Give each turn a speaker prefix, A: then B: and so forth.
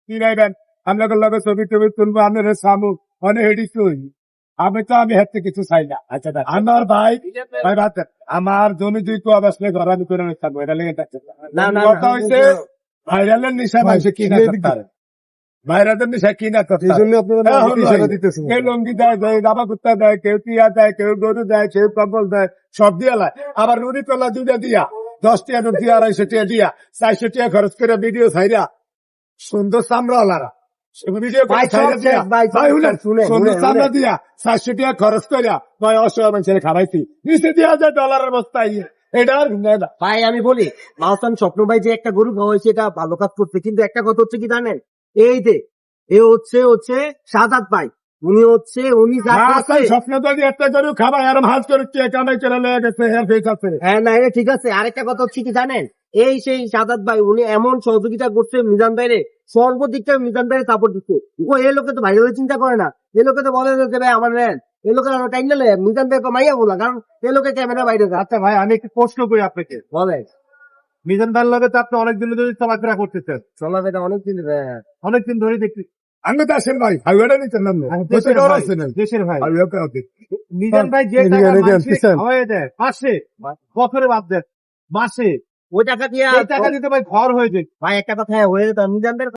A: কিনাইবেন আপনাকে লগে ছবি টবি তুলবো আপনার সামু অনেক হেডি তুই আমি তো আমি হাতে কিছু চাই না
B: আচ্ছা
A: আমার ভাই ভাই বাদ দেন। আমার জমি দুই তো অবশ্যই ঘর আমি করে থাকবো এটা লেগে থাকছে
B: না, না,
A: কথা
B: না,
A: হয়েছে ভাইরালের নিশা মানুষে কিনা করতে পারে ভাইরালের নিশা কিনা করতে
C: এই জন্য আপনাদের ইশারা দিতেছেন।
A: কেউ লঙ্গি দেয় দাবা কুত্তা দেয় কেউ টিয়া দেয় কেউ গরু দেয় কেউ কম্বল দেয় সব দিয়ে লাই আবার নদী তলা দুইটা দিয়া 10 টিয়া নদী 250 টিয়া দিয়া 400 টিয়া খরচ করে ভিডিও ছাইরা সুন্দর চামড়াওয়ালারা ভিডিও
B: ভাই, সব শেষ, ভাই, সব শেষ, শুনে,
A: সুন্দর
B: শুনে,
A: চামড়া
B: শুনে।
A: দিয়া 400 টিয়া খরচ করিয়া ভাই অসহায় মানুষের খাবাইছি নিচে দিয়া যায় ডলারের বস্তা এটা আর না
B: ভাই আমি বলি মাহসান স্বপ্ন ভাই যে একটা গরু খাওয়া হয়েছে এটা ভালো কাজ করছে, কিন্তু একটা কথা হচ্ছে কি জানেন, এই যে এ হচ্ছে শাহাদাত ভাই, উনি যা করছে,
A: স্বপ্ন যদি একটা গরু খাবাই আর হাজ করে কামাই করে লেগে গেছে এর ফেস আছে
B: হ্যাঁ না এটা ঠিক আছে। আরেকটা কথা হচ্ছে কি জানেন, এই সেই শাহাদাত ভাই উনি এমন সহযোগিতা করছে মিজান ভাইরে, সর্বদিকটা মিজান ভাইরে সাপোর্ট দিচ্ছে। ও এই লোকে তো ভাইরে চিন্তা করে না, এই লোকে তো বলে যে ভাই আমার নেন, এই লোকের আরো টাইম নিলে মিজান ভাই মাইয়া বলা, কারণ এই লোকে ক্যামেরা বাইরে যায়।
C: আচ্ছা ভাই, আমি একটু প্রশ্ন করি আপনাকে।
B: বলে
C: মিজান ভাইয়ের লগে তো আপনি অনেকদিন ধরে চলাফেরা করতেছেন,
B: চলা বেটা অনেকদিন
C: অনেকদিন ধরে দেখছি।
A: আমি তো আসেন ভাই হাইওয়েটা নিচ্ছেন না
C: দেশের
A: ডর
C: ভাই,
A: আছে না
C: দেশের ভাই
A: হাইওয়ে ওকে
C: মিজান ভাই যে
A: এদিকে,
C: টাকা
A: এদিকে,
C: মানসিক
A: পিছন।
C: হয়ে দেয় মাসে, বছরে বাদ দেন মাসে,
B: ওই টাকা দিয়ে
C: এই টাকা দিতে ভাই ঘর হয়ে যায়।
B: ভাই একটা কথা হয়ে যেত মিজান ভাইয়ের